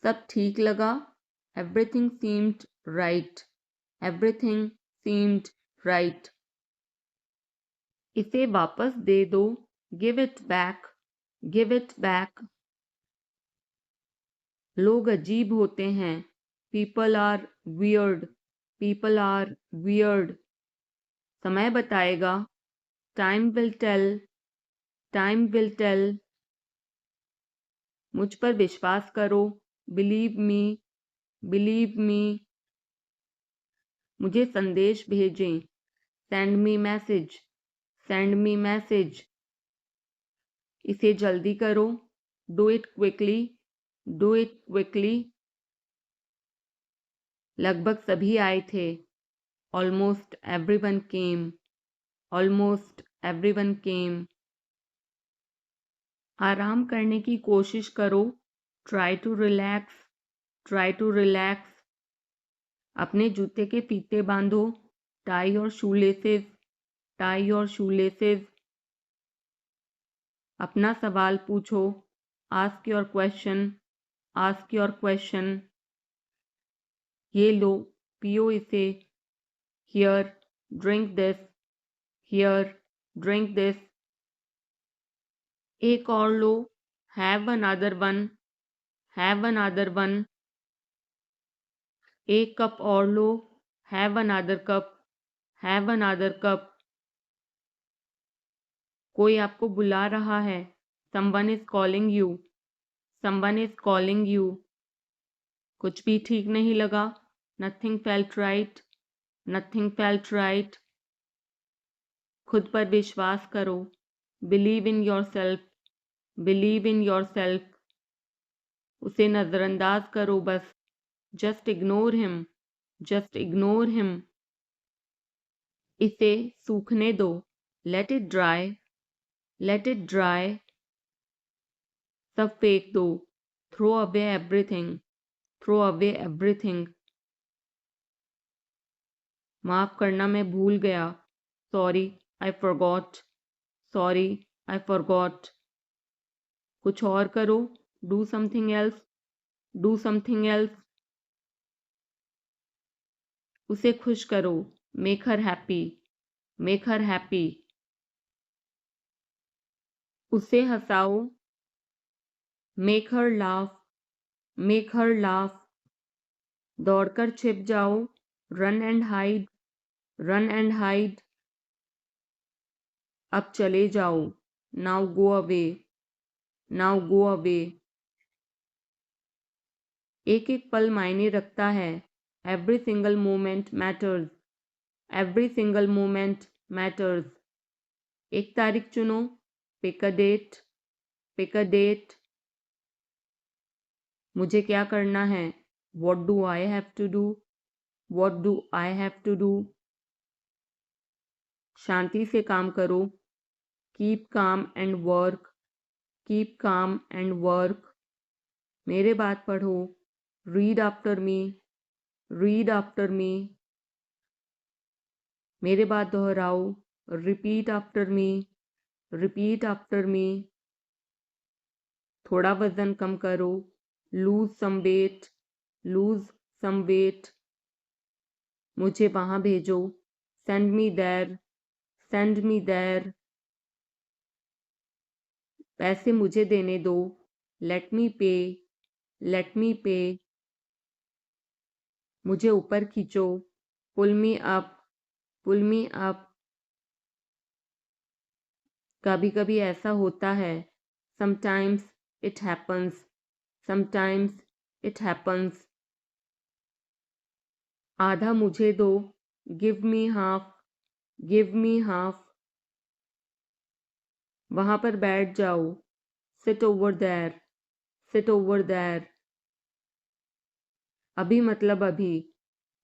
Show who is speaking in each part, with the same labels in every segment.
Speaker 1: सब ठीक लगा. Everything seemed right. Everything seemed right. इसे वापस दे दो. Give it back. Give it back. लोग अजीब होते हैं. People are weird. People are weird. समय बताएगा. Time will tell. Time will tell. मुझ पर विश्वास करो. Believe me. Believe me. मुझे संदेश भेजें. Send me message. Send me message. इसे जल्दी करो. Do it quickly. Do it quickly. लगभग सभी आए थे. Almost everyone came. Almost everyone came. आराम करने की कोशिश करो. Try to relax. Try to relax. अपने जूते के फीते बांधो. Tie your shoelaces. Tie your shoelaces. अपना सवाल पूछो. Ask your question. Ask your question. ये लो, पियो इसे. Here, drink this. Here, drink this. एक और लो. Have another one. Have another one. एक कप और लो. Have another cup. Have another cup. कोई आपको बुला रहा है. Someone is calling you. Someone is calling you. कुछ भी ठीक नहीं लगा. Nothing felt right. Nothing felt right. खुद पर विश्वास करो. Believe in yourself. Believe in yourself. उसे नजरअंदाज करो बस. Just ignore him. Just ignore him. इसे सूखने दो. Let it dry. Let it dry. सब फेंक दो. Throw away everything. Throw away everything. माफ करना मैं भूल गया. Sorry, I forgot. Sorry, I forgot. कुछ और करो. Do something else. Do something else. उसे खुश करो. Make her happy. Make her happy. उसे हंसाओ. Make her laugh. Make her laugh. दौड़कर छिप जाओ. Run and hide. Run and hide. अब चले जाओ. Now go away. Now go away. एक एक पल मायने रखता है. Every single moment matters. Every single moment matters. एक तारीख चुनो. Pick a date. Pick a date. मुझे क्या करना है. What do I have to do? What do I have to do? शांति से काम करो. Keep calm and work. Keep calm and work. मेरे बात पढ़ो. Read after me. Read after me. मेरे बात दोहराओ. Repeat after me. Repeat after me. थोड़ा वजन कम करो. Lose some weight. Lose some weight. मुझे वहां भेजो. Send me there. Send me there. पैसे मुझे देने दो. Let me pay. Let me pay. मुझे ऊपर खींचो. Pull me up. Pull me up. कभी कभी ऐसा होता है. Sometimes it happens. Sometimes it happens. आधा मुझे दो. Give me half. Give me half. वहां पर बैठ जाओ. Sit over there. Sit over there. अभी मतलब अभी.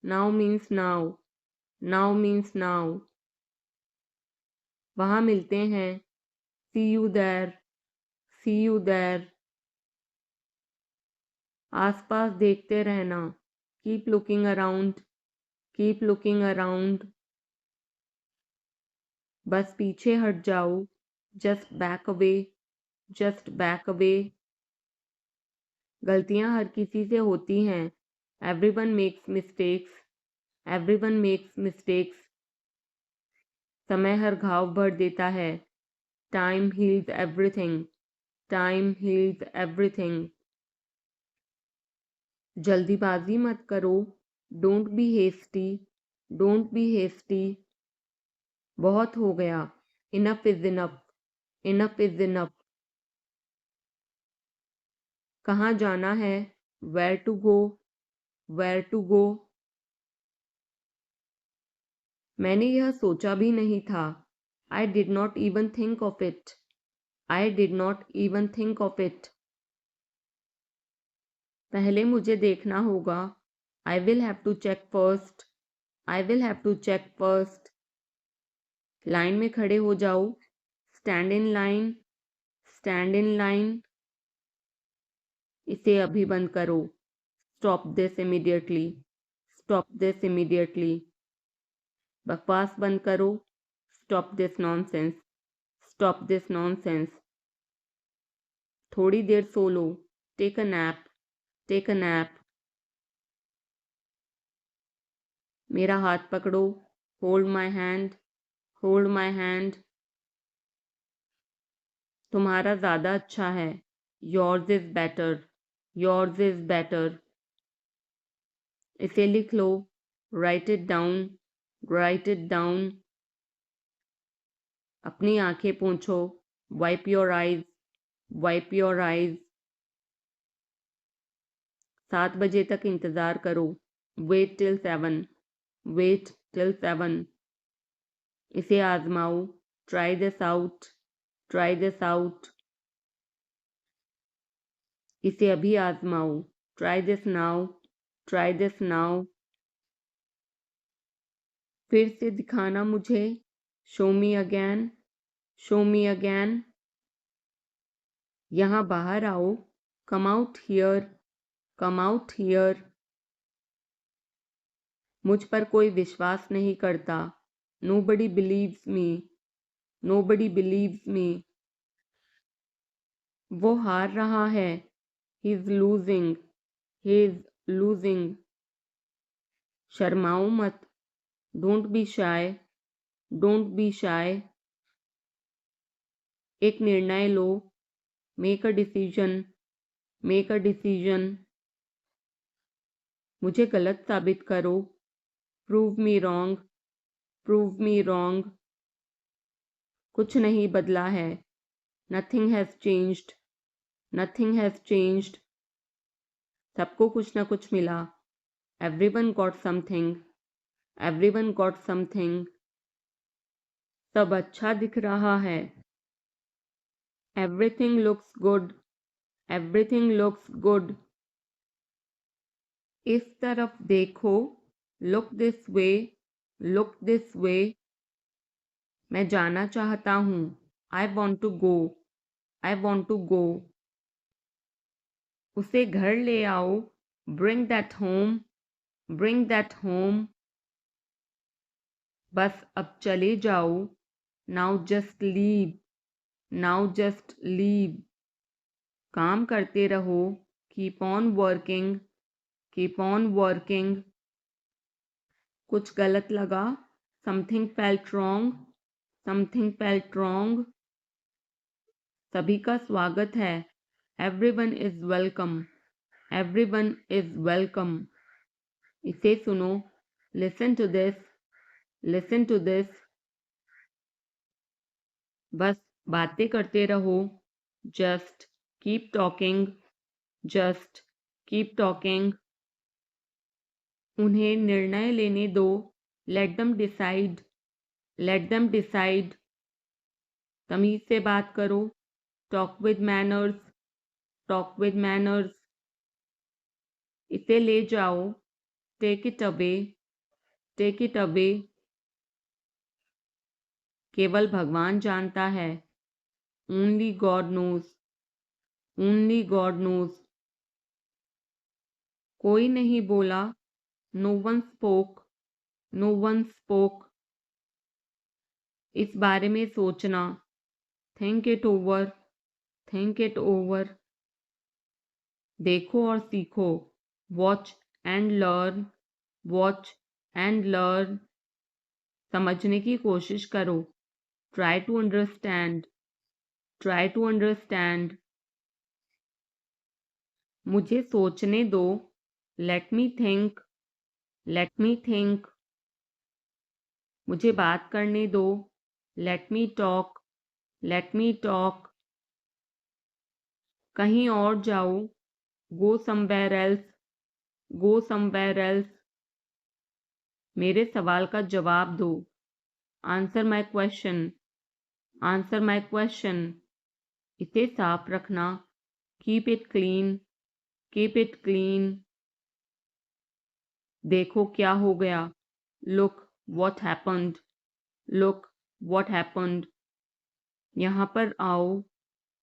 Speaker 1: Now means now. Now means now. वहां मिलते हैं. See you there. See you there. आसपास देखते रहना. Keep looking around. Keep looking around. बस पीछे हट जाओ. Just back away. Just back away. गलतियां हर किसी से होती हैं। Everyone makes mistakes, everyone makes mistakes. समय हर घाव भर देता है। Time heals everything, time heals everything. जल्दीबाजी मत करो, don't be hasty, don't be hasty. बहुत हो गया, enough is enough, enough is enough. कहाँ जाना है, where to go, where to go. मैंने यह सोचा भी नहीं था। I did not even think of it, I did not even think of it. पहले मुझे देखना होगा। I will have to check first, I will have to check first. Line में खड़े हो जाओ, stand in line, stand in line. इसे अभी बंद करो, stop this immediately, stop this immediately. बकवास बंद करो, stop this nonsense, stop this nonsense. थोड़ी देर सो लो, take a nap, take a nap. मेरा हाथ पकड़ो, hold my hand, hold my hand. तुम्हारा ज़्यादा अच्छा है, yours is better, yours is better. इसे लिख लो, write it down, write it down. अपनी आंखें पोंछो, wipe your eyes, wipe your eyes. 7 बजे तक इंतज़ार करो, वेट टिल 7, वेट टिल 7। इसे आजमाओ, try this out, try this out. इसे अभी आजमाओ, try this now, try this now. फिर से दिखाना मुझे, show me again, show me again. यहाँ बाहर आओ, come out here, come out here. मुझ पर कोई विश्वास नहीं करता, nobody believes me, nobody believes me. वो हार रहा है, he is losing, he is losing. शर्माओ मत, don't be shy, don't be shy. एक निर्णय लो, make a decision, make a decision. मुझे गलत साबित करो, prove me wrong, prove me wrong. कुछ नहीं बदला है, nothing has changed, nothing has changed. सबको कुछ ना कुछ मिला, everyone got something, everyone got something. सब अच्छा दिख रहा है, everything looks good, everything looks good. इस तरफ देखो, look this way, look this way. मैं जाना चाहता हूँ, I want to go, I want to गो। उसे घर ले आओ, bring that home, bring that home. बस अब चले जाओ, now just leave, now just leave. काम करते रहो, keep on working, keep on working. कुछ गलत लगा, something felt wrong, something felt wrong. सभी का स्वागत है, everyone is welcome, everyone is welcome. इसे सुनो, listen to this, listen to this. बस बातें करते रहो, just keep talking, just keep talking. उन्हें निर्णय लेने दो, let them decide, let them decide. तमीज से बात करो, talk with manners, talk with manners. इसे ले जाओ, take it away, take it away. केवल भगवान जानता है, only God knows, only God knows. कोई नहीं बोला, no one spoke, no one spoke. इस बारे में सोचना, think it over, think it over. देखो और सीखो, watch and learn, watch and learn. समझने की कोशिश करो, try to understand, try to understand. मुझे सोचने दो, let me think, let me think. मुझे बात करने दो, let me talk, let me talk. कहीं और जाओ, go somewhere else, go somewhere else. मेरे सवाल का जवाब दो, answer my question, answer my question. इसे साफ रखना, keep it clean, keep it clean. देखो क्या हो गया, look what happened, look what happened. यहाँ पर आओ,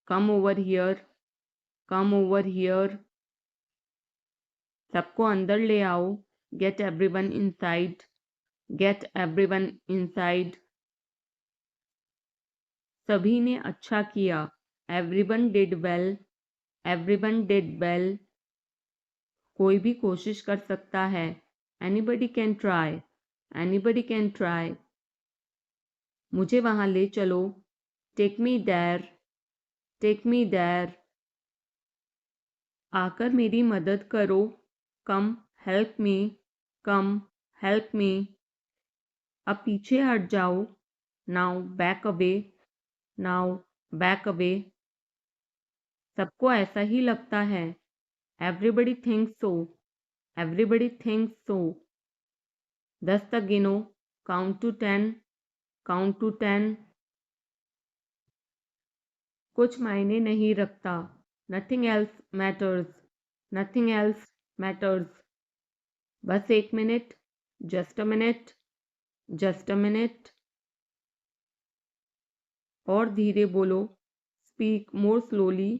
Speaker 1: come over here, come over here. सबको अंदर ले आओ, get everyone inside, get everyone inside. सभी ने अच्छा किया, everyone did well, everyone did well. कोई भी कोशिश कर सकता है, anybody can try, anybody can try. मुझे वहां ले चलो, take me there, take me there. आकर मेरी मदद करो, come help me, come help me. अब पीछे हट जाओ, now back away, now back away. सबको ऐसा ही लगता है, एवरीबडी थिंक्स सो, एवरीबडी थिंक्स सो। 10 तक गिनो, काउंट टू 10, काउंट टू 10। कुछ मायने नहीं रखता, nothing else matters, nothing else matters. बस 1 minute, just a minute, just a minute. और धीरे बोलो, speak more slowly,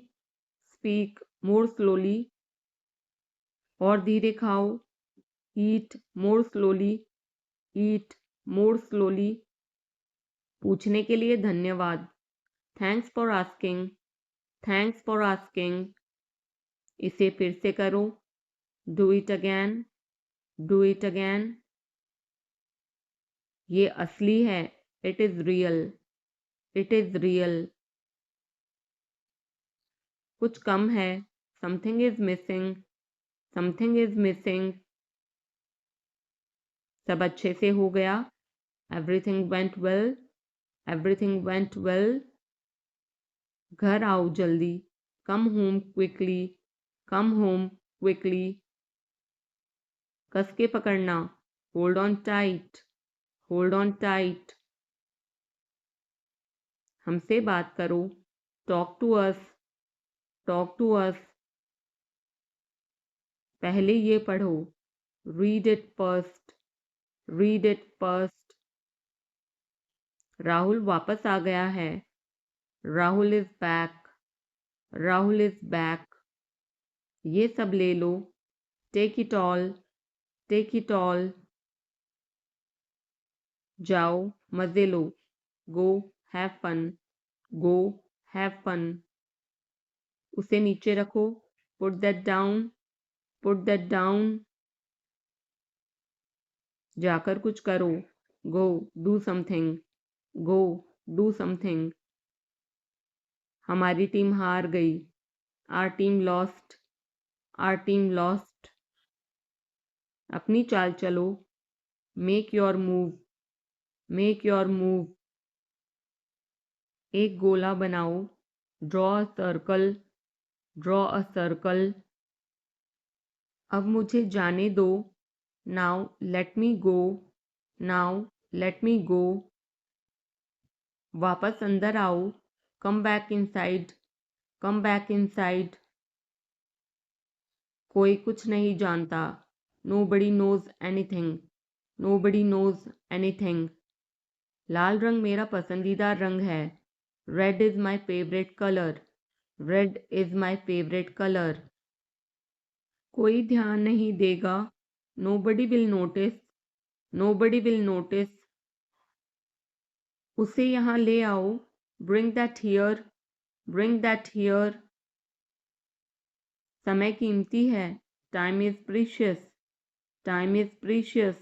Speaker 1: speak more slowly. और धीरे खाओ, eat more slowly, eat more slowly. पूछने के लिए धन्यवाद, thanks for asking, thanks for asking. इसे फिर से करो, do it again, do it again. ये असली है, it is real, it is real. कुछ कम है, something is missing, something is missing. सब अच्छे से हो गया, everything went well, everything went well. घर आओ जल्दी, come home quickly, come home quickly. कस के पकड़ना, hold on tight, hold on tight. हमसे बात करो, talk to us, talk to us. पहले ये पढ़ो, read it first, read it first. Rahul वापस आ गया है, Rahul is back, Rahul is back. ये सब ले लो, take it all, take it all. जाओ मजे लो, go have fun, go have fun. उसे नीचे रखो, put that down, put that down. जाकर कुछ करो, go do something, go do something. हमारी टीम हार गई, our team lost, our team lost. अपनी चाल चलो, make your move, make your move. एक गोला बनाओ, draw a circle, draw a circle. अब मुझे जाने दो, now let me go, now let me go. वापस अंदर आओ, come back inside, come back inside. कोई कुछ नहीं जानता, nobody knows anything, nobody knows anything. लाल रंग मेरा पसंदीदा रंग है, red is my favourite colour, red is my favourite colour. कोई ध्यान नहीं देगा, nobody will notice, nobody will notice. उसे यहाँ ले आओ, bring that here, bring that here. समय कीमती है, time is precious, time is precious.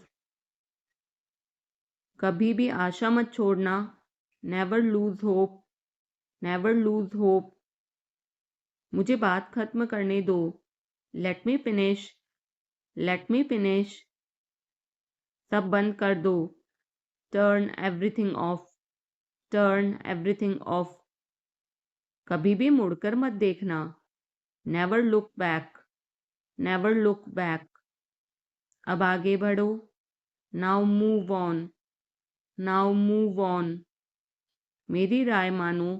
Speaker 1: कभी भी आशा मत छोड़ना, never lose hope, never lose hope. मुझे बात खत्म करने दो, let me finish, let me finish. सब बंद कर दो, turn everything off, turn everything off. कभी भी मुड़कर मत देखना, never look back, never look back. अब आगे बढ़ो, now move on, now move on. मेरी राय मानो,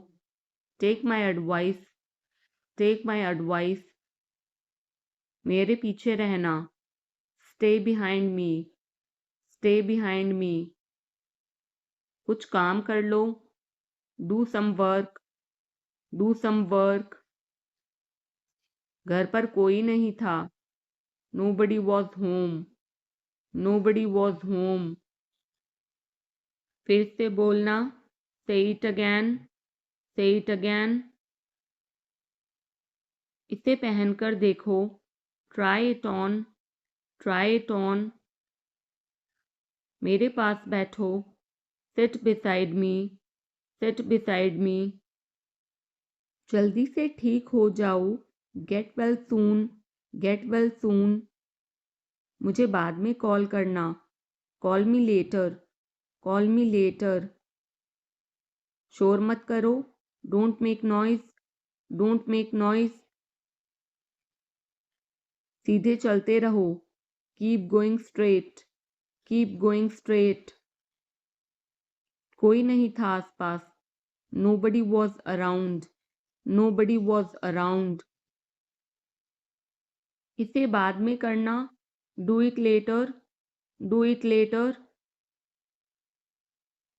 Speaker 1: take my advice, take my advice. मेरे पीछे रहना, stay behind me, stay behind me. कुछ काम कर लो, do some work, do some work. घर पर कोई नहीं था, nobody was home, nobody was home. फिर से बोलना, say it again, say it again. इसे पहनकर देखो, try it on, try it on. मेरे पास बैठो, sit beside me, sit beside me. जल्दी से ठीक हो जाओ, get well soon, get well soon. मुझे बाद में कॉल करना, call me later, call me later. शोर मत करो, don't make noise, don't make noise. सीधे चलते रहो, keep going straight, keep going straight. कोई नहीं था आसपास, nobody was around, nobody was around. इसे बाद में करना, do it later, do it later.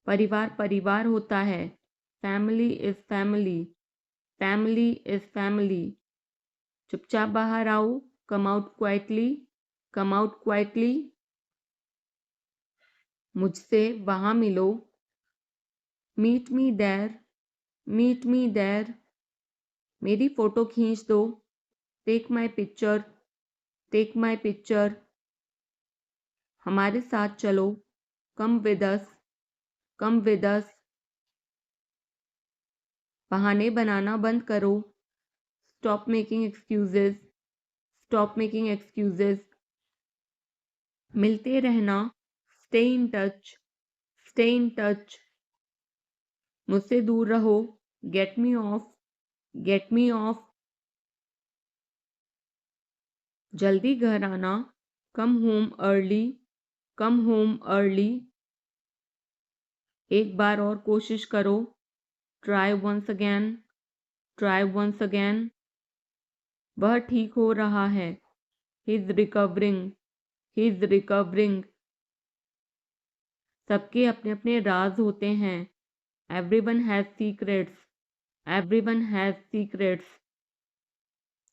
Speaker 1: परिवार परिवार होता है, family is family, family is family. चुपचाप बाहर आओ, come out quietly, come out quietly. मुझसे वहां मिलो, meet me there, meet me there. मेरी फोटो खींच दो, take my picture, take my picture. हमारे साथ चलो, come with us, come with us. बहाने बनाना बंद करो, stop making excuses, stop making excuses. मिलते रहना, stay in touch, stay in touch. मुझसे दूर रहो, get me off, get me off. जल्दी घर आना, come home early, come home early. एक बार और कोशिश करो, try once again, try once again. वह ठीक हो रहा है, he is recovering, he is recovering. सबके अपने अपने राज होते हैं, everyone has secrets, everyone has secrets.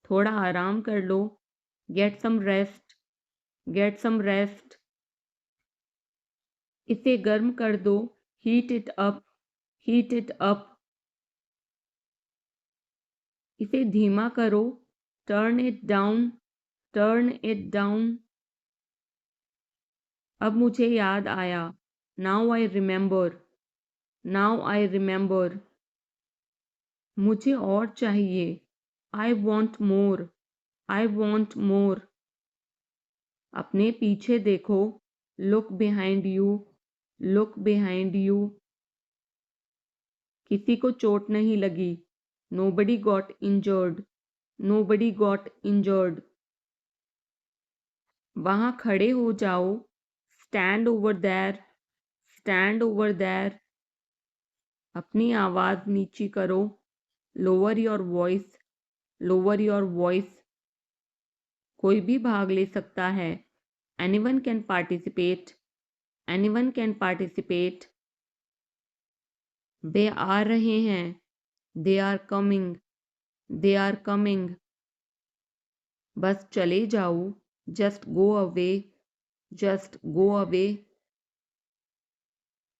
Speaker 1: थोड़ा आराम कर लो, get some rest, get some rest. इसे गर्म कर दो, heat it up, heat it up. इसे धीमा करो, turn it down, turn it down. अब मुझे याद आया, now I remember, now I remember. मुझे और चाहिए, I want more, I want more. अपने पीछे देखो, look behind you, look behind you. किसी को चोट नहीं लगी, nobody got injured, nobody got injured. वहां खड़े हो जाओ, stand over there, stand over there. अपनी आवाज नीची करो, lower your voice, lower your voice. कोई भी भाग ले सकता है, anyone can participate, anyone can participate. वे आ रहे हैं, they are coming, they are coming. बस चले जाओ, just go away, just go away.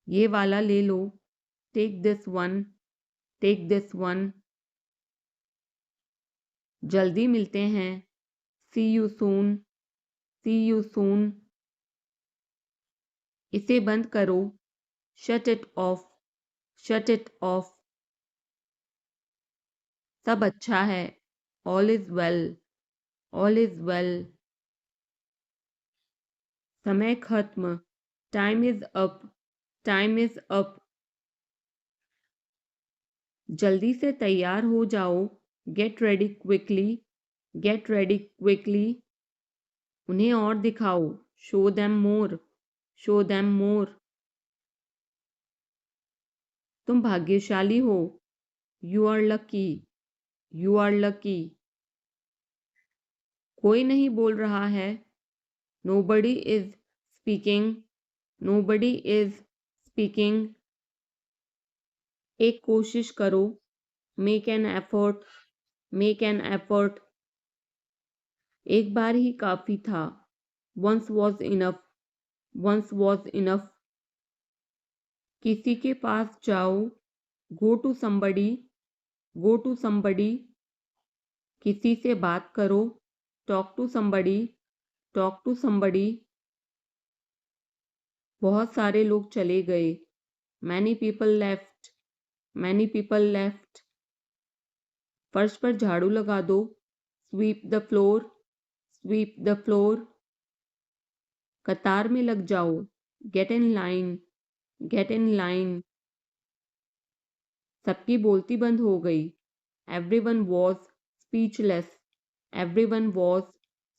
Speaker 1: ये वाला ले लो, take this one, take this one. जल्दी मिलते हैं, see you soon, see you soon. इसे बंद करो, shut it off, shut it off. सब अच्छा है, all is well, all is well. समय खत्म, time is up, time is up. जल्दी से तैयार हो जाओ, get ready quickly, get ready quickly. उन्हें और दिखाओ, show them more, show them more. तुम भाग्यशाली हो, you are lucky, you are lucky. कोई नहीं बोल रहा है, nobody is speaking, nobody is speaking. एक कोशिश करो, make an effort, make an effort. एक बार ही काफी था, once was enough, once was enough. किसी के पास जाओ, go to somebody, go to somebody. किसी से बात करो, talk to somebody, talk to somebody. बहुत सारे लोग चले गए, many people left, many people left. फर्श पर झाड़ू लगा दो, sweep the floor, sweep the floor. कतार में लग जाओ, get in line, get in line. सबकी बोलती बंद हो गई, everyone was speechless, everyone was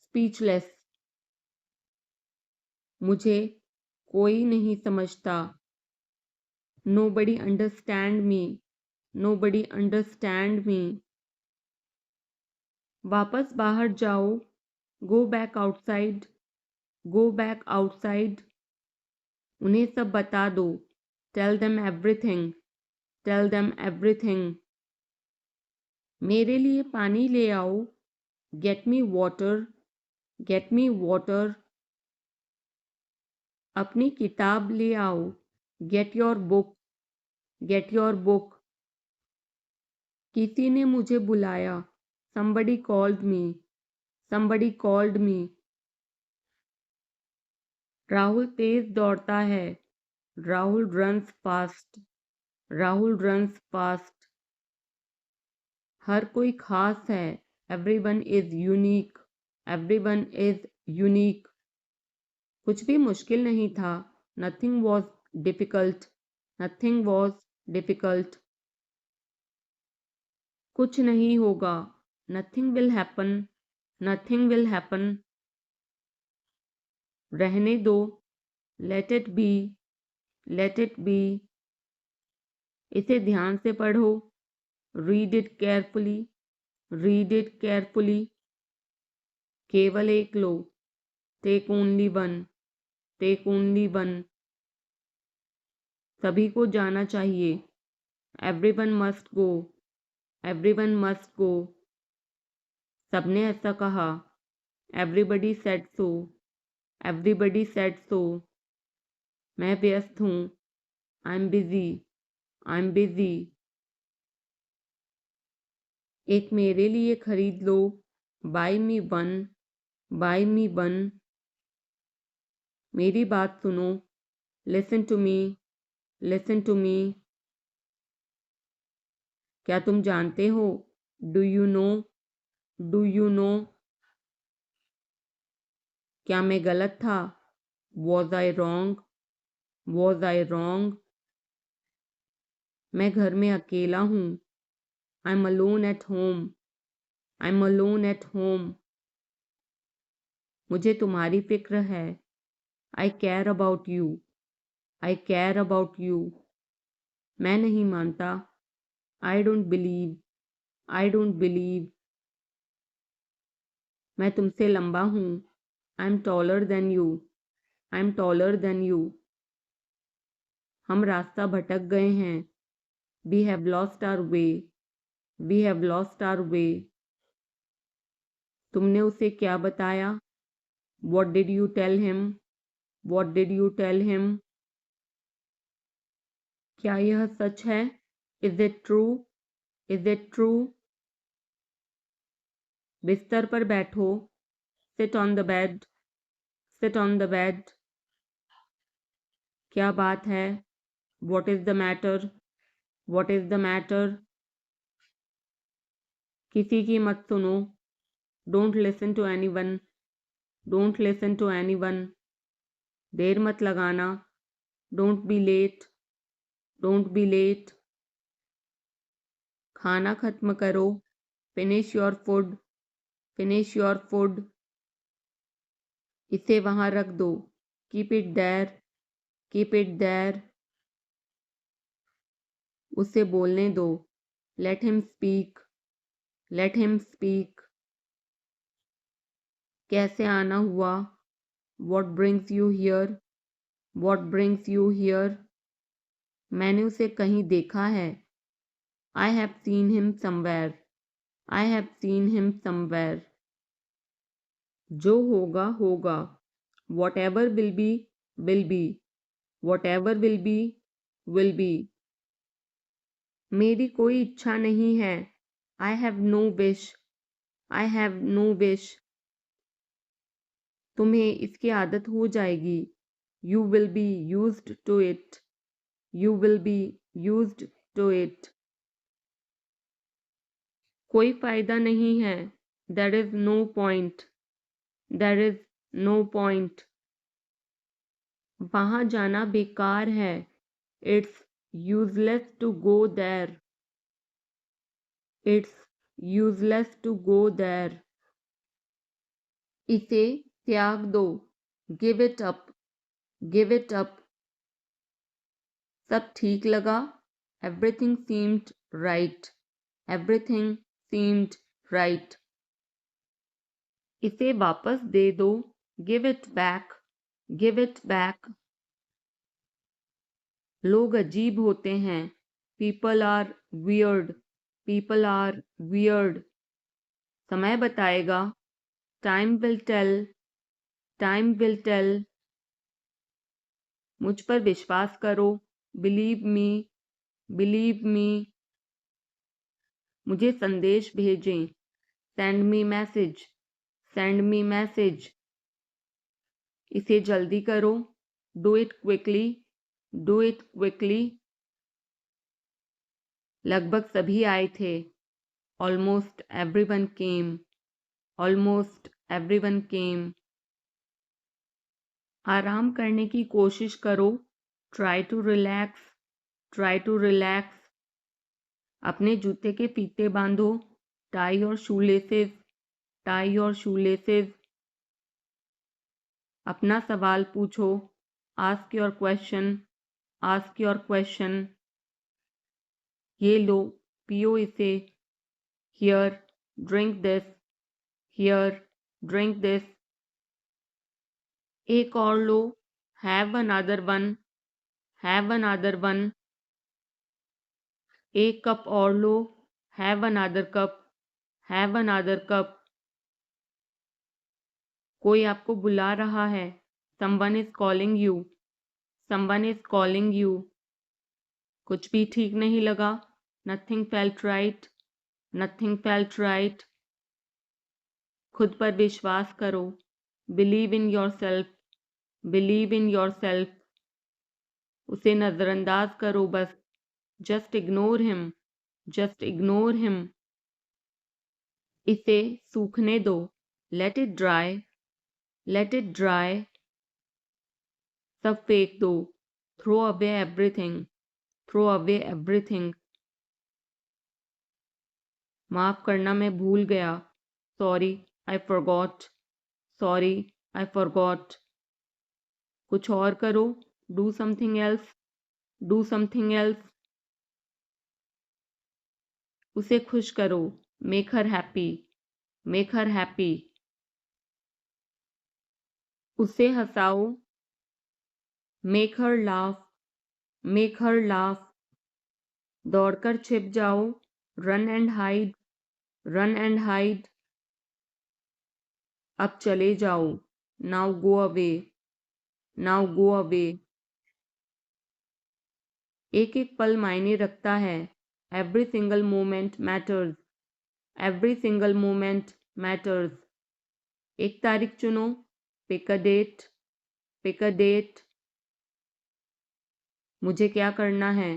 Speaker 1: speechless. मुझे कोई नहीं समझता, nobody understand me, nobody understand me. वापस बाहर जाओ, go back outside, go back outside. उन्हें सब बता दो, tell them everything, tell them everything. मेरे लिए पानी ले आओ, get me water, get me water. अपनी किताब ले आओ, get your book, get your book. किसी ने मुझे बुलाया, somebody called me, somebody called me. Rahul तेज दौड़ता है, Rahul runs fast, Rahul runs fast. हर कोई खास है, everyone is unique, everyone is unique. कुछ भी मुश्किल नहीं था, nothing was difficult, nothing was difficult. कुछ नहीं होगा, nothing will happen, nothing will happen. रहने दो, let it be, let it be. इसे ध्यान से पढ़ो, read it carefully, read it carefully. केवल एक लो, take only one, take only one. सभी को जाना चाहिए, everyone must go, everyone must go. सबने ऐसा कहा, everybody said so, everybody said so. मैं व्यस्त हूँ, I'm busy, I'm busy. एक मेरे लिए खरीद लो, buy me one, buy me one. मेरी बात सुनो, listen to me, listen to me. क्या तुम जानते हो, do you know, do you know. क्या मैं गलत था, was I wrong, was I wrong. मैं घर में अकेला हूँ, I'm alone at home, I'm alone at home. मुझे तुम्हारी फिक्र है, I care about you, I care about you. मैं नहीं मानता, I don't believe, I don't believe. मैं तुमसे लंबा हूँ, I'm taller than you, I'm taller than you. हम रास्ता भटक गए हैं, we have lost our way, we have lost our way. तुमने उसे क्या बताया, what did you tell him, what did you tell him. क्या यह सच है, is it true, is it true. बिस्तर पर बैठो, Sit on the bed. Sit on the bed. क्या बात है? What is the matter? What is the matter? किसी की मत सुनो. Don't listen to anyone. Don't listen to anyone. देर मत लगाना. Don't be late. Don't be late. खाना खत्म करो. Finish your food. Finish your food. इसे वहां रख दो. Keep it there. Keep it there. उसे बोलने दो. Let him speak. Let him speak. कैसे आना हुआ? What brings you here? What brings you here? मैंने उसे कहीं देखा है. I have seen him somewhere. I have seen him somewhere. जो होगा होगा. Whatever will be will be. Whatever will be will be. मेरी कोई इच्छा नहीं है. I have no wish. I have no wish. तुम्हें इसकी आदत हो जाएगी. You will be used to it. You will be used to it. कोई फायदा नहीं है. There is no point. There is no point. वहाँ जाना बेकार है. It's useless to go there. It's useless to go there. इसे त्याग दो. Give it up. Give it up. सब ठीक लगा. Everything seemed right. Everything seemed right. इसे वापस दे दो. Give it back. Give it back. लोग अजीब होते हैं. People are weird. People are weird. समय बताएगा. Time will tell. Time will tell. मुझ पर विश्वास करो. Believe me. Believe me. मुझे संदेश भेजें. Send me message. Send me message. इसे जल्दी करो. Do it quickly. Do it quickly. लगभग सभी आए थे. Almost everyone came. Almost everyone came. आराम करने की कोशिश करो. Try to relax. Try to relax. अपने जूते के फीते बांधो. Tie your shoelaces. Tie your shoelaces. अपना सवाल पूछो. Ask your question. Ask your question. ये लो. पियो इसे. Here, drink this. Here, drink this. एक और लो. Have another one. Have another one. एक कप और लो. Have another cup. Have another cup. कोई आपको बुला रहा है. Someone is calling you. Someone is calling you. कुछ भी ठीक नहीं लगा. Nothing felt right. Nothing felt right. खुद पर विश्वास करो. Believe in yourself. Believe in yourself. उसे नजरअंदाज करो बस. Just ignore him. Just ignore him. इसे सूखने दो. Let it dry. Let it dry. सब फेंक दो. Throw away everything. Throw away everything. माफ करना मैं भूल गया. Sorry, I forgot. Sorry, I forgot. कुछ और करो. Do something else. Do something else. उसे खुश करो. Make her happy. Make her happy. उसे हंसाओ. Make her laugh. Make her laugh. दौड़कर छिप जाओ. Run and hide. Run and hide. अब चले जाओ. Now go away. Now go away. एक एक पल मायने रखता है. Every single moment matters. Every single moment matters. एक तारीख चुनो, pick a date, pick a date. मुझे क्या करना है,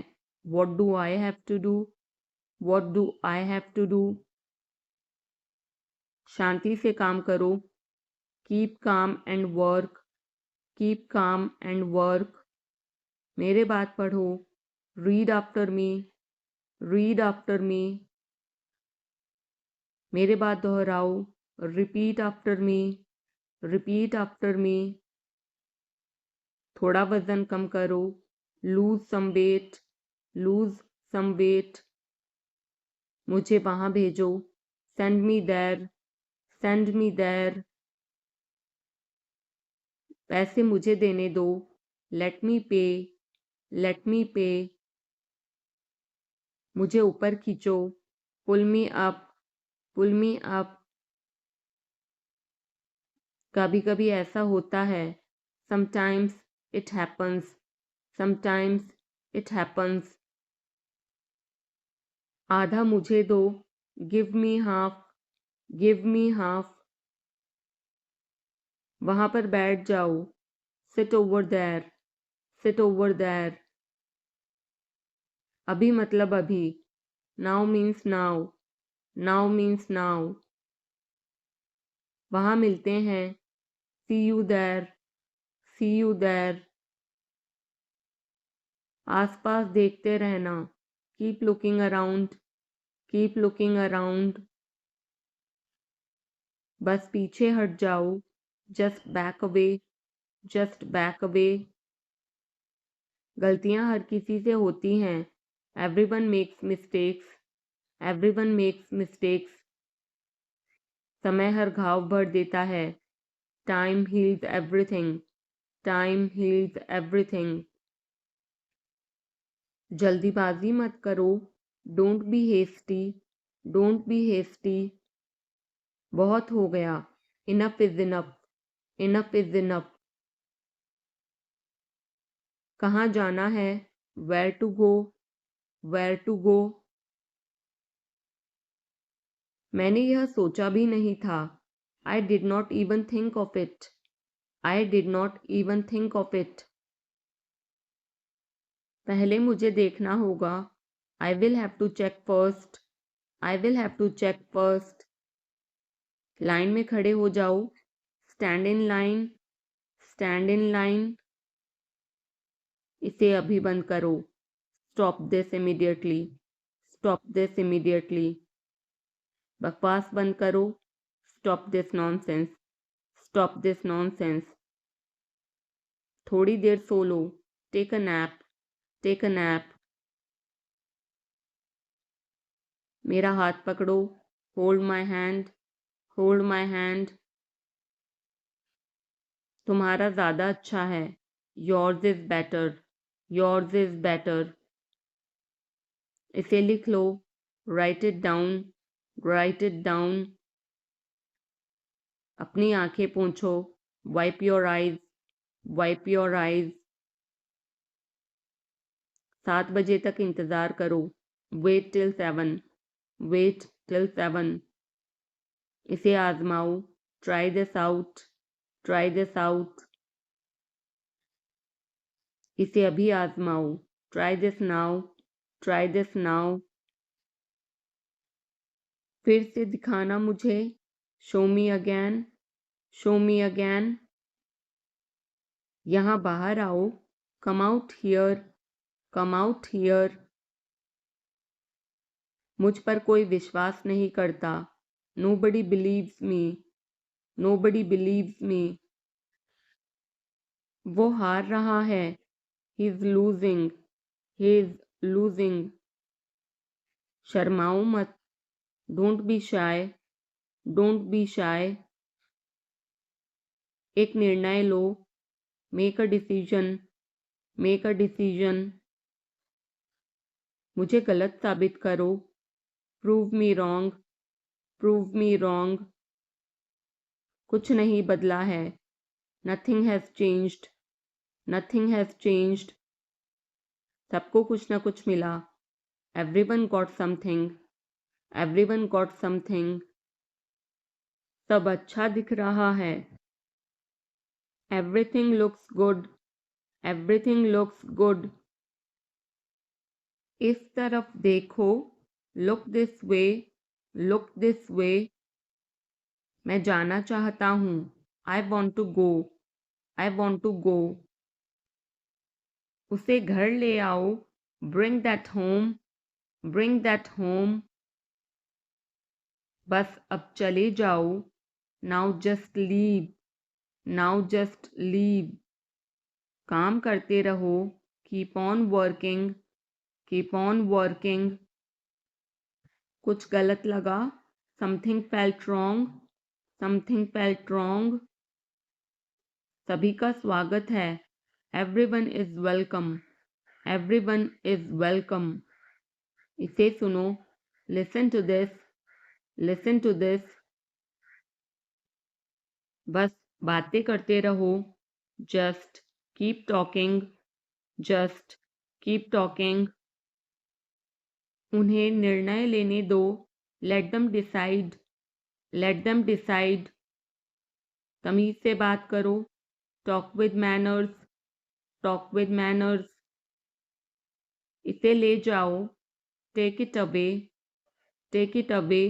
Speaker 1: what do I have to do, what do I have to do. शांति से काम करो, keep calm and work, keep calm and work. मेरे बात पढ़ो, read after me, read after me. मेरे बात दोहराओ, repeat after me, repeat after me. थोड़ा वजन कम करो, lose some weight, lose some weight. मुझे वहां भेजो, send me there, send me there. पैसे मुझे देने दो, लेट मी पे, लेट मी पे। मुझे ऊपर खींचो, पुल मी अप, पुल मी अप। कभी कभी ऐसा होता है, sometimes it happens, sometimes it happens. आधा मुझे दो, give me half, give me half. वहां पर बैठ जाओ, sit over there, sit over there. अभी मतलब अभी, now means now, now means now. वहां मिलते हैं, see you there, see you there. आसपास देखते रहना, keep looking around, keep looking around. बस पीछे हट जाओ, just back away, just back away. गलतियां हर किसी से होती हैं, everyone makes mistakes, everyone makes mistakes. समय हर घाव भर देता है, time heals everything, time heals everything. जल्दीबाजी मत करो, don't be hasty, don't be hasty. बहुत हो गया, enough is enough, enough is enough. कहाँ जाना है, where to go, where to go. मैंने यह सोचा भी नहीं था, I did not even think of it, I did not even think of it. पहले मुझे देखना होगा, I will have to check first, I will have to check first. Line में खड़े हो जाओ, stand in line, stand in line. इसे अभी बंद करो, stop this immediately, stop this immediately. बकवास बंद करो, stop this nonsense, stop this nonsense. थोड़ी देर सो लो, take a nap, take a nap. मेरा हाथ पकड़ो, hold my hand, hold my hand. तुम्हारा ज़्यादा अच्छा है, yours is better, yours is better. इसे लिख लो, write it down, write it down. अपनी आंखें पोंछो, wipe your eyes, wipe your eyes. 7 बजे तक इंतज़ार करो, वेट टिल 7, वेट टिल 7। इसे आजमाओ, try this out, try this out. इसे अभी आजमाओ, try this now, try this now. फिर से दिखाना मुझे, show me again, show me again. यहाँ बाहर आओ, come out here, come out here. मुझ पर कोई विश्वास नहीं करता, nobody believes me, nobody believes me. वो हार रहा है, he is losing, he is losing. शर्माओ मत, don't be shy, don't be shy. एक निर्णय लो, make a decision, make a decision. मुझे गलत साबित करो, prove me wrong, prove me wrong. कुछ नहीं बदला है, nothing has changed, nothing has changed. सबको कुछ न कुछ मिला, everyone got something, everyone got something. सब अच्छा दिख रहा है। Everything looks good. Everything looks good. इस तरफ देखो। Look this way. Look this way. मैं जाना चाहता हूँ। I want to go. I want to गो। उसे घर ले आओ। Bring that home. Bring that home. बस अब चले जाओ। Now just leave. Now just leave. काम करते रहो। Keep on working. Keep on working. कुछ गलत लगा। Something felt wrong. Something felt wrong. सभी का स्वागत है। Everyone is welcome. Everyone is welcome. इसे सुनो। Listen to this. Listen to this. बस बातें करते रहो। Just keep talking. Just keep talking. उन्हें निर्णय लेने दो। Let them decide. Let them decide. तमीज से बात करो। Talk with manners. Talk with manners. इसे ले जाओ। Take it away. Take it away.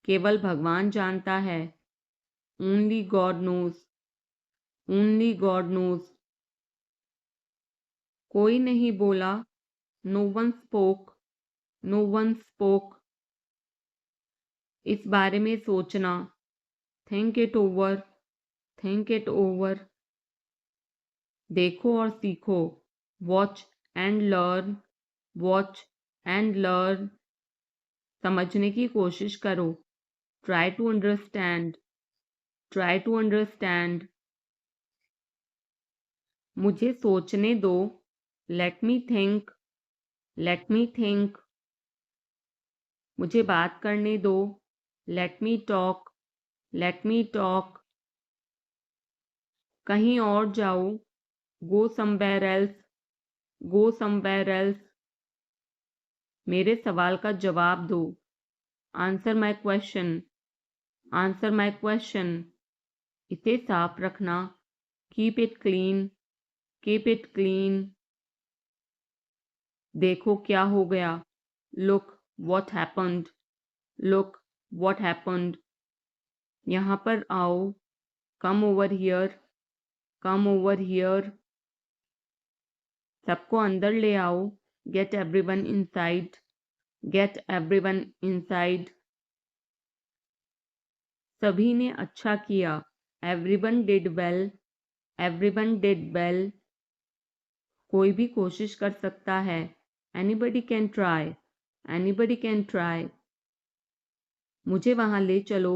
Speaker 1: केवल भगवान जानता है। Only God knows. Only God knows. कोई नहीं बोला। No one spoke. No one spoke. इस बारे में सोचना। Think it over. Think it over. देखो और सीखो। Watch and learn. Watch and learn. समझने की कोशिश करो। Try to understand. Try to understand. मुझे सोचने दो। Let me think. Let me think. मुझे बात करने दो। Let me talk. Let me talk. कहीं और जाओ। Go somewhere else. Go somewhere else. मेरे सवाल का जवाब दो। Answer my question. Answer my question. इसे साफ रखना। Keep it clean. Keep it clean. देखो क्या हो गया। Look what happened. Look what happened. यहाँ पर आओ। Come over here. Come over here. सबको अंदर ले आओ। Get everyone inside. Get everyone inside. सभी ने अच्छा किया। Everyone did well. Everyone did well. कोई भी कोशिश कर सकता है। Anybody can try. Anybody can try. मुझे वहां ले चलो।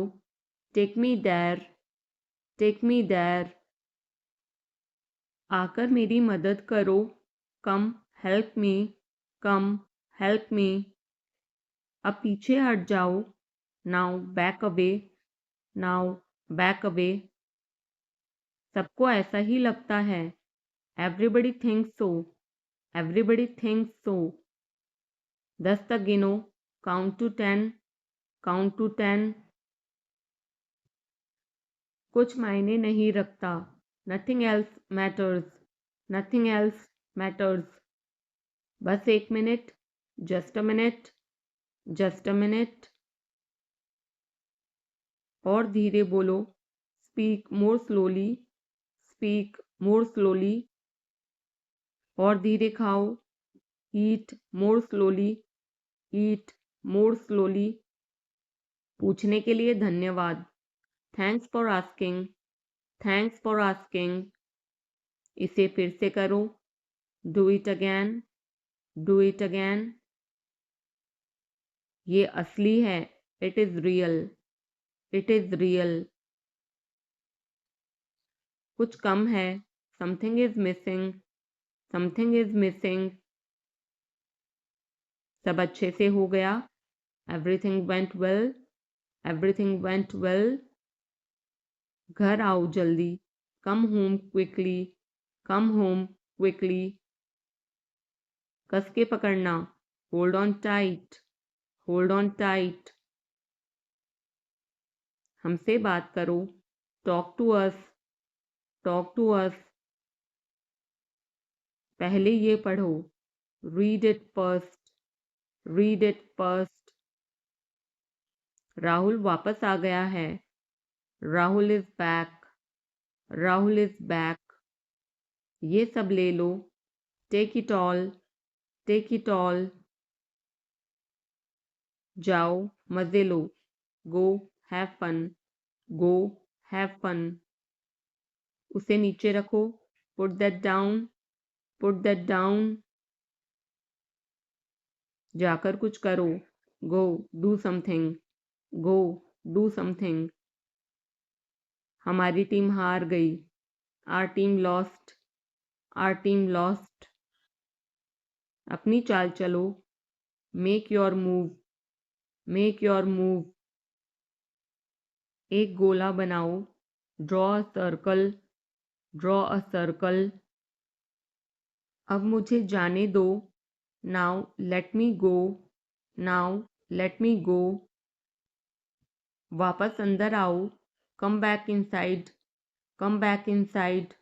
Speaker 1: Take me there. Take me there. आकर मेरी मदद करो। Come help me. Come help me. अब पीछे हट जाओ। Now back away. Now back away. सबको ऐसा ही लगता है। एवरीबडी थिंक्स सो। Everybody thinks so. 10 तक गिनो। Count to 10। Count to 10। कुछ मायने नहीं रखता। Nothing else matters. Nothing else matters. बस एक मिनट। Just a minute. Just a minute. और धीरे बोलो। Speak more slowly. Speak more slowly. और धीरे खाओ। Eat more slowly. Eat more slowly. पूछने के लिए धन्यवाद। Thanks for asking. Thanks for asking. इसे फिर से करो। Do it again. Do it again. ये असली है। It is real. It is real. कुछ कम है। Something is missing. Something is missing. सब अच्छे से हो गया। Everything went well. Everything went well. घर आओ जल्दी। Come home quickly. Come home quickly. कस के पकड़ना। Hold on tight. Hold on tight. हमसे बात करो, talk to us, talk to us. पहले ये पढ़ो, read it first, read it first. Rahul वापस आ गया है, Rahul is back, Rahul is back. ये सब ले लो, take it all, take it all. जाओ, मजे लो, go have fun, go have fun. उसे नीचे रखो, put that down, put that down. जाकर कुछ करो, go do something, go do something. हमारी टीम हार गई, our team lost, our team lost. अपनी चाल चलो, make your move, make your move. एक गोला बनाओ, draw a circle, draw a circle. अब मुझे जाने दो, now let me go, now let me go. वापस अंदर आओ, come back inside, come back inside.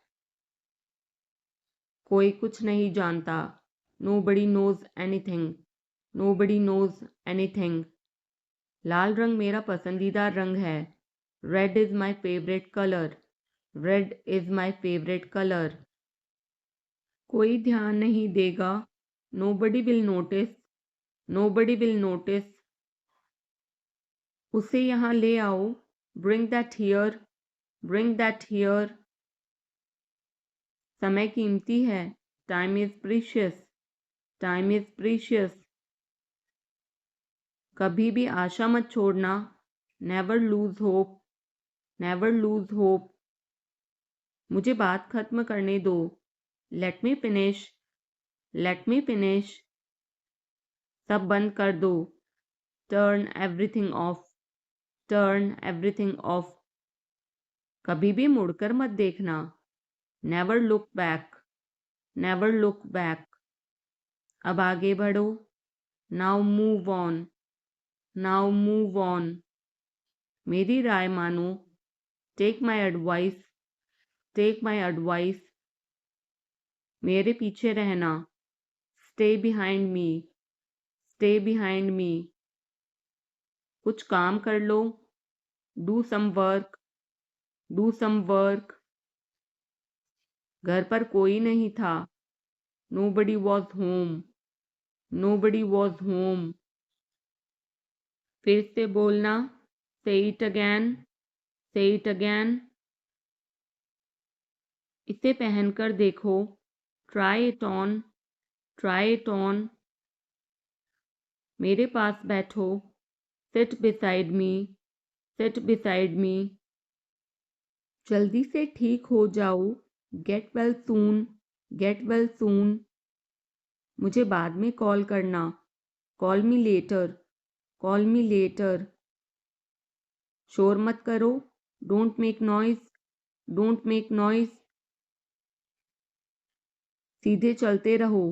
Speaker 1: कोई कुछ नहीं जानता, nobody knows anything, nobody knows anything. लाल रंग मेरा पसंदीदा रंग है, red is my favourite colour, red is my favourite colour. कोई ध्यान नहीं देगा, nobody will notice, nobody will notice. उसे यहाँ ले आओ, bring that here, bring that here. समय कीमती है, time is precious, time is precious. कभी भी आशा मत छोड़ना, never lose hope, never lose hope. मुझे बात खत्म करने दो, let me finish, let me finish. सब बंद कर दो, turn everything off, turn everything off. कभी भी मुड़कर मत देखना, never look back, never look back. अब आगे बढ़ो, now move on, now move on. मेरी राय मानो, take my advice, take my advice. मेरे पीछे रहना, stay behind me, stay behind me. कुछ काम कर लो, do some work, do some work. घर पर कोई नहीं था, nobody was home, nobody was home. फिर से बोलना, say it again, say it again. इसे पहनकर देखो, try it on, try it on. मेरे पास बैठो, sit beside me, sit beside me. जल्दी से ठीक हो जाओ, get well soon, get well soon. मुझे बाद में कॉल करना, call me later, call me later. शोर मत करो, don't make noise, don't make noise. सीधे चलते रहो,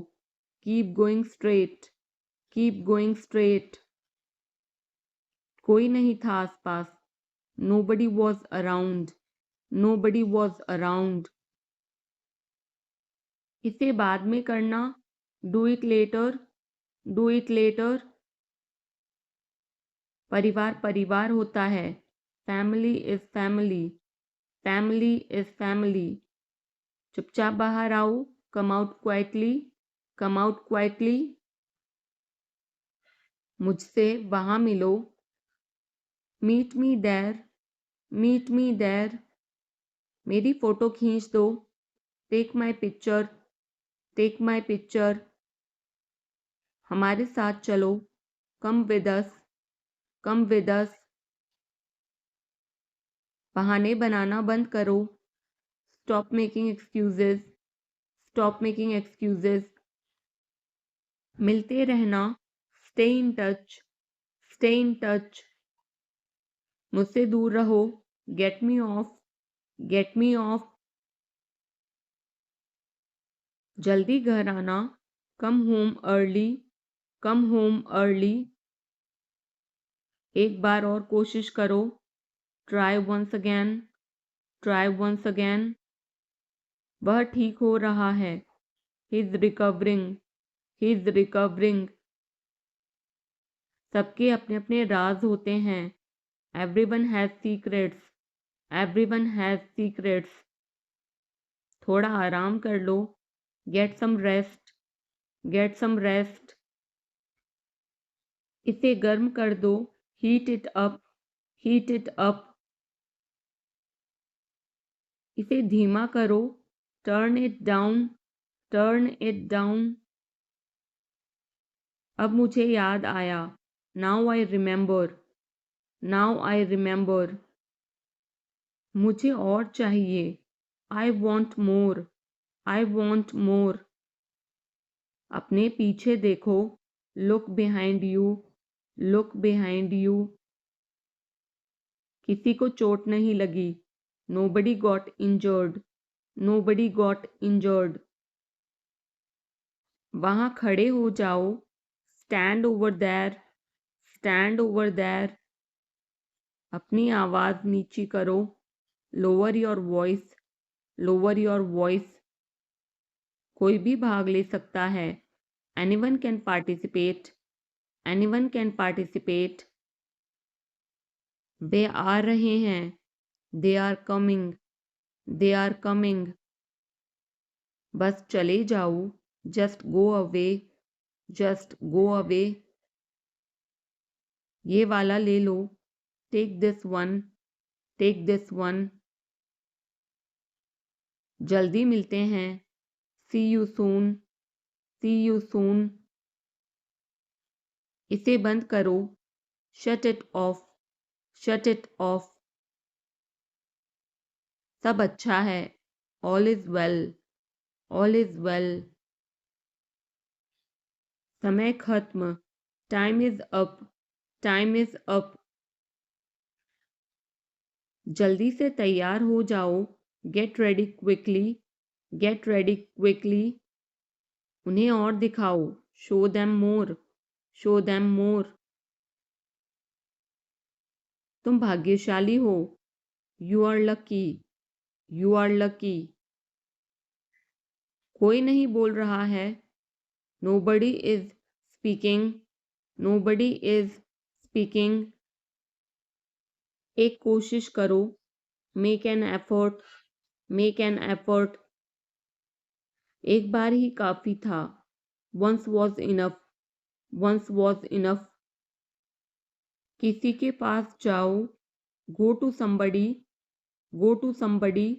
Speaker 1: keep going straight, keep going straight. कोई नहीं था आसपास, nobody was around, nobody was around. इसे बाद में करना, do it later, do it later. परिवार परिवार होता है, family is family, family is family. चुपचाप बाहर आओ, come out quietly, come out quietly. मुझसे वहां मिलो, meet me there, meet me there. मेरी फोटो खींच दो, take my picture, take my picture. हमारे साथ चलो, come with us, come with us. बहाने बनाना बंद करो, stop making excuses, stop making excuses. मिलते रहना, stay in touch, stay in touch. मुझसे दूर रहो, get me off, get me off. जल्दी घर आना, come home early, come home early. एक बार और कोशिश करो, try once again, try once again. वह ठीक हो रहा है, he is recovering, he is recovering. सबके अपने अपने राज होते हैं, everyone has secrets, everyone has secrets. थोड़ा आराम कर लो, get some rest, get some rest. इसे गर्म कर दो, heat it up, heat it up. इसे धीमा करो, turn it down, turn it down. अब मुझे याद आया, now I remember, now I remember. मुझे और चाहिए, I want more, I want more. अपने पीछे देखो, look behind you, look behind you. किसी को चोट नहीं लगी, nobody got injured, nobody got injured. वहाँ खड़े हो जाओ, stand over there, stand over there. अपनी आवाज़ नीची करो, lower your voice, lower your voice. कोई भी भाग ले सकता है, anyone can participate, anyone can participate. वे आ रहे हैं, they are coming, they are coming. बस चले जाओ, just go away, just go away. ये वाला ले लो, take this one, take this one. जल्दी मिलते हैं, see you soon, see you soon. इसे बंद करो, shut it off, shut it off. सब अच्छा है, all is well, all is well. समय खत्म, time is up, time is up. जल्दी से तैयार हो जाओ, get ready quickly, get ready quickly. उन्हें और दिखाओ, show them more, show them more. तुम भाग्यशाली हो, you are lucky, you are lucky. कोई नहीं बोल रहा है, nobody is speaking, nobody is speaking. एक कोशिश करो, make an effort, make an effort. एक बार ही काफी था, once was enough, once was enough. किसी के पास जाओ, go to somebody, go to somebody.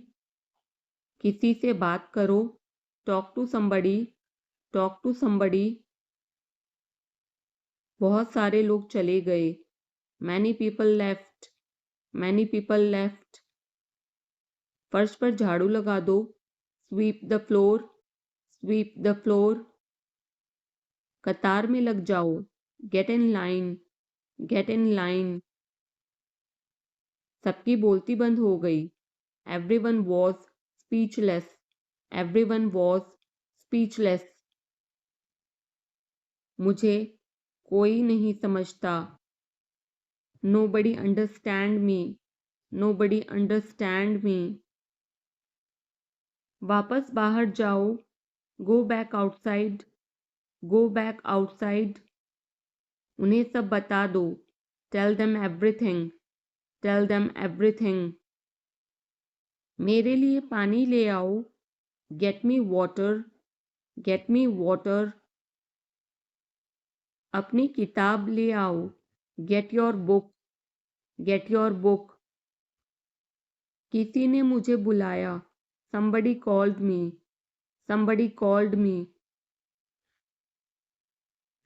Speaker 1: किसी से बात करो, talk to somebody, talk to somebody. बहुत सारे लोग चले गए, many people left, many people left. फर्श पर झाड़ू लगा दो, sweep the floor, sweep the floor. कतार में लग जाओ, get in line, get in line. सबकी बोलती बंद हो गई, everyone was speechless, everyone was speechless. मुझे कोई नहीं समझता, nobody understand me, nobody understand me. वापस बाहर जाओ, go back outside, go back outside. उन्हें सब बता दो, tell them everything, tell them everything. मेरे लिए पानी ले आओ, get me water, get me water. अपनी किताब ले आओ, get your book, get your book. किसी ने मुझे बुलाया, somebody called me, somebody called me.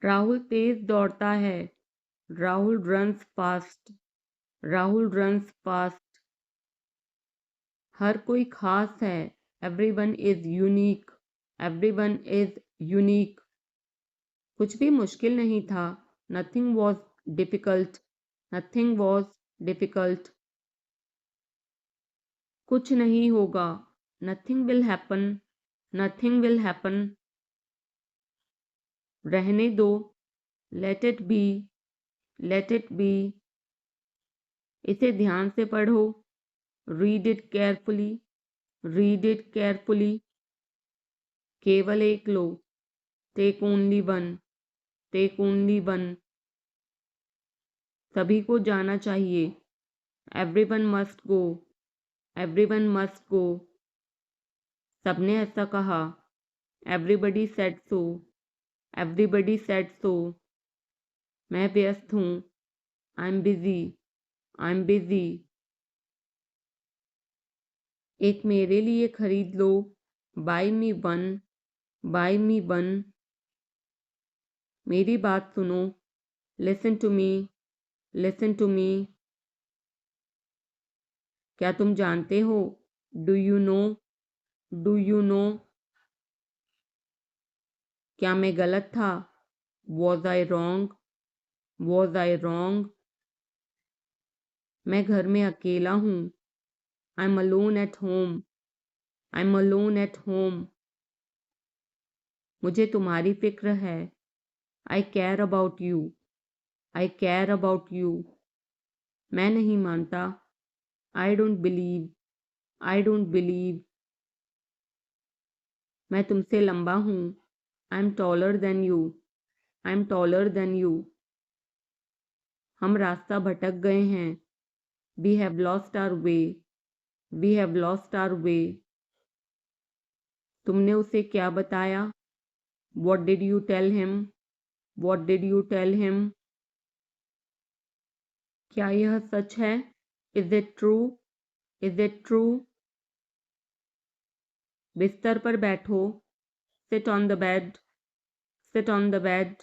Speaker 1: Rahul तेज दौड़ता है, Rahul runs fast, Rahul runs fast. हर कोई खास है, everyone is unique, everyone is unique. कुछ भी मुश्किल नहीं था, nothing was difficult, nothing was difficult. कुछ नहीं होगा, nothing will happen, nothing will happen. रहने दो, let it be, let it be. इसे ध्यान से पढ़ो। Read it carefully, read it carefully. केवल एक लो। Take only one, take only one. सभी को जाना चाहिए। Everyone must go, everyone must go. सबने ऐसा कहा। Everybody said so, everybody said so. मैं व्यस्त हूँ। I am busy, I am busy. एक मेरे लिए खरीद लो। Buy me one, buy me one. मेरी बात सुनो। Listen to me, listen to me. क्या तुम जानते हो? Do you know, do you know. क्या मैं गलत था? Was I wrong, was I wrong. मैं घर में अकेला हूँ। I am alone at home, I am alone at home. मुझे तुम्हारी फिक्र है। I care about you, I care about you. मैं नहीं मानता। I don't believe, I don't believe. मैं तुमसे लंबा हूँ। I am taller than you, I am taller than you. हम रास्ता भटक गए हैं। We have lost our way, we have lost our way. तुमने उसे क्या बताया? What did you tell him, what did you tell him. क्या यह सच है? Is it true, is it true. बिस्तर पर बैठो। Sit on the bed, sit on the bed.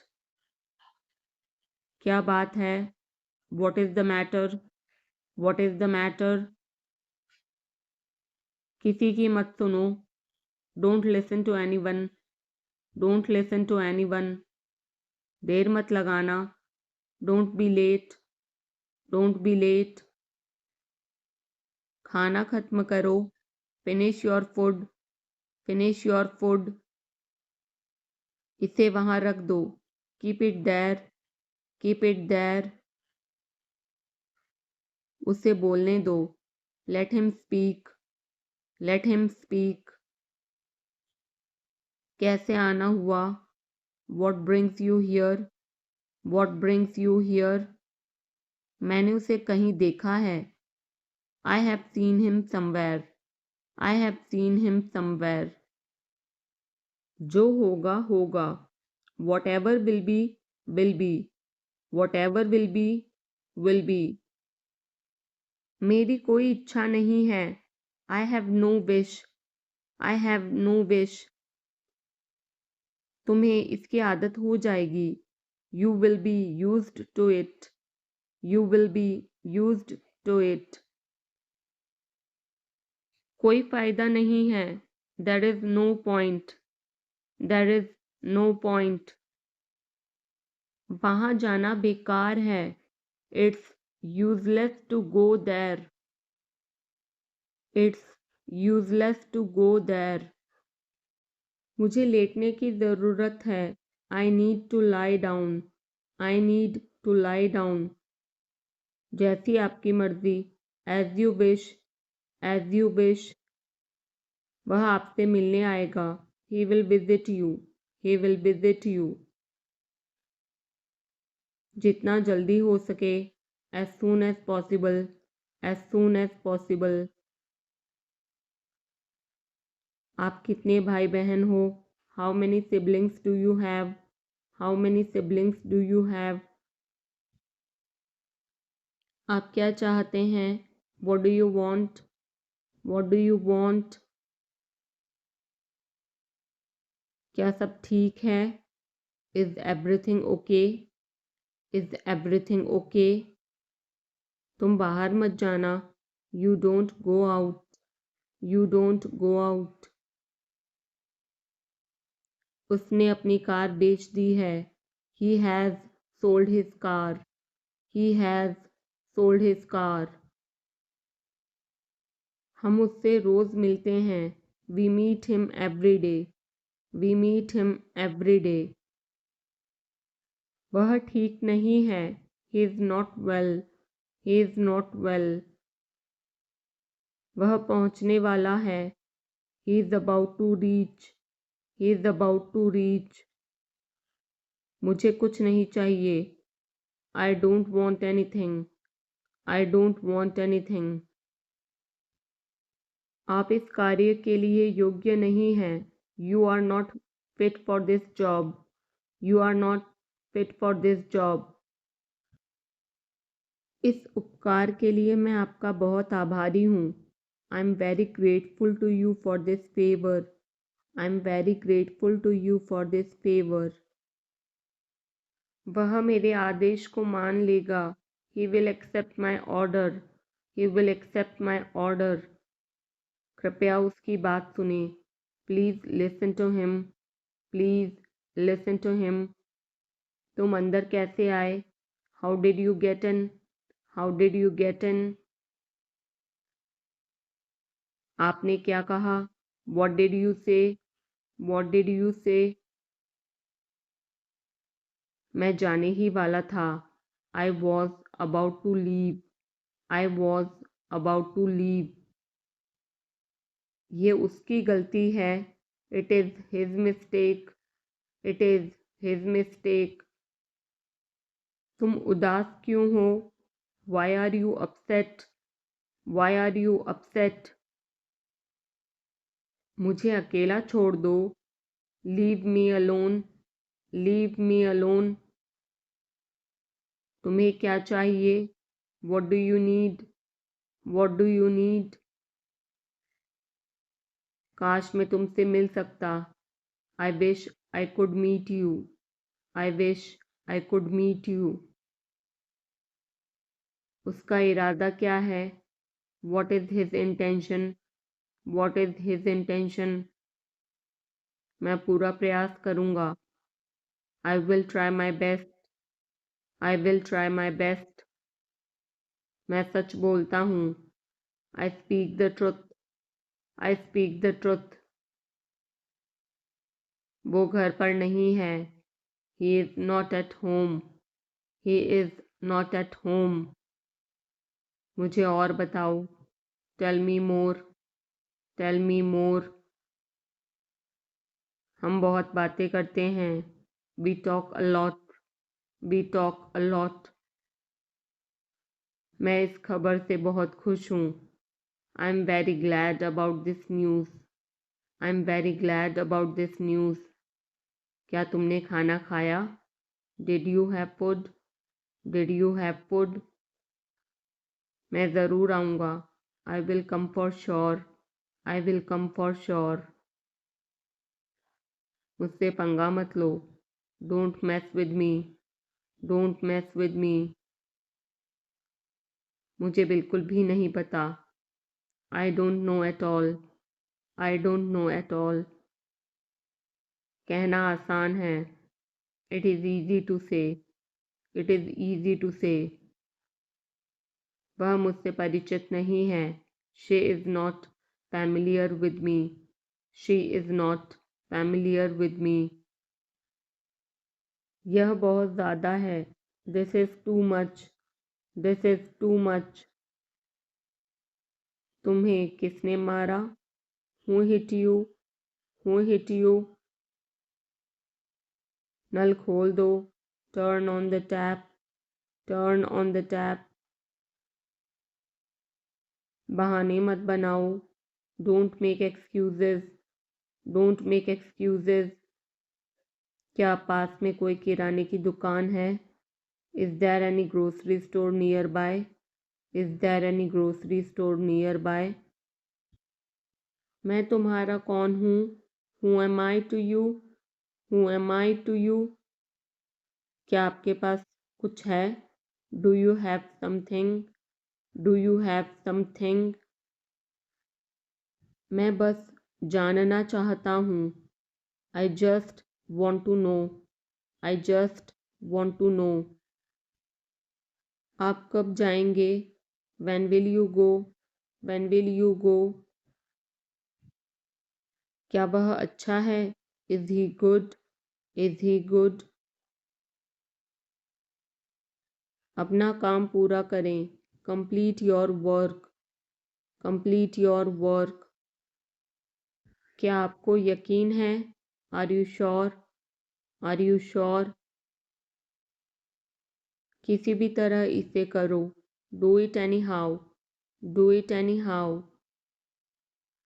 Speaker 1: क्या बात है? What is the matter, what is the matter. किसी की मत सुनो। Don't listen to anyone, don't listen to anyone. देर मत लगाना। Don't be late, don't be late. खाना खत्म करो। Finish your food, finish your food. इसे वहां रख दो। Keep it there, keep it there. उसे बोलने दो। Let him speak, let him speak. कैसे आना हुआ? What brings you here, what brings you here. मैंने उसे कहीं देखा है। I have seen him somewhere, I have seen him somewhere. जो होगा होगा। Whatever will be, will be, whatever will be, will be. मेरी कोई इच्छा नहीं है। I have no wish, I have no wish. तुम्हें इसकी आदत हो जाएगी। You will be used to it, you will be used to it. कोई फायदा नहीं है। There is no point, there is no point. वहां जाना बेकार है। It's useless to go there, it's useless to go there. मुझे लेटने की ज़रूरत है। I need to lie down, I need to lie down. जैसी आपकी मर्जी। As you wish, as you wish. वह आपसे मिलने आएगा। He will visit you, he will visit you. जितना जल्दी हो सके। As soon as possible, as soon as possible. आप कितने भाई बहन हो? How many siblings do you have, how many siblings do you have. आप क्या चाहते हैं? What do you want, what do you want. क्या सब ठीक है? Is everything okay, is everything okay. तुम बाहर मत जाना। You don't go out, you don't go out. उसने अपनी कार बेच दी है। He has sold his car, he has sold his car. हम उससे रोज़ मिलते हैं। We meet him every day, we meet him every day. वह ठीक नहीं है। He is not well, he is not well. वह पहुंचने वाला है। He is about to reach. He is about to reach. मुझे कुछ नहीं चाहिए। I don't want anything. I don't want anything. आप इस कार्य के लिए योग्य नहीं हैं। You are not fit for this job. You are not fit for this job. इस उपकार के लिए मैं आपका बहुत आभारी हूँ। I am very grateful to you for this favour. I am very grateful to you for this favour. वह मेरे आदेश को मान लेगा। He will accept my order. He will accept my order. कृपया उसकी बात सुने। Please listen to him. Please listen to him. तुम अंदर कैसे आए? How did you get in? How did you get in? आपने क्या कहा? What did you say? What did you say? मैं जाने ही वाला था। I was about to leave. I was about to leave. ये उसकी गलती है। It is his mistake. It is his mistake. तुम उदास क्यों हो? Why are you upset? Why are you upset? मुझे अकेला छोड़ दो। Leave me alone. Leave me alone. तुम्हें क्या चाहिए? What do you need? What do you need? काश मैं तुमसे मिल सकता। I wish I could meet you. I wish I could meet you. उसका इरादा क्या है? What is his intention? What is his intention? मैं पूरा प्रयास करूँगा। I will try my best. I will try my best. मैं सच बोलता हूँ। I speak the truth. I speak the truth. वो घर पर नहीं है। He is not at home. He is not at home. मुझे और बताओ। Tell me more. Tell me more. हम बहुत बातें करते हैं। We talk a lot. We talk a lot. मैं इस खबर से बहुत खुश हूँ। I am very glad about this news. I am very glad about this news. क्या तुमने खाना खाया? Did you have food? Did you have food? मैं ज़रूर आऊँगा। I will come for sure. I will come for sure. मुझसे पंगा मत लो। Don't mess with me. Don't mess with me. मुझे बिल्कुल भी नहीं पता। I don't know at all. I don't know at all. कहना आसान है। It is easy to say. It is easy to say. वह मुझसे परिचित नहीं है। She is not familiar with me. She is not familiar with me. यह बहुत ज़्यादा है। This is too much. This is too much. तुम्हें किसने मारा? Who hit you? Who hit you? नल खोल दो। Turn on the tap. Turn on the tap. बहाने मत बनाओ। Don't make excuses. Don't make excuses. क्या पास में कोई किराने की दुकान है? Is there any grocery store nearby? Is there any grocery store nearby? मैं तुम्हारा कौन हूँ? Who am I to you? Who am I to you? क्या आपके पास कुछ है? Do you have something? Do you have something? मैं बस जानना चाहता हूँ। I just want to know. I just want to know. आप कब जाएंगे? When will you go? When will you go? क्या वह अच्छा है? Is he good? Is he good? अपना काम पूरा करें। Complete your work, complete your work. क्या आपको यकीन है? Are you sure, are you sure. किसी भी तरह इसे करो, do it anyhow, do it any how.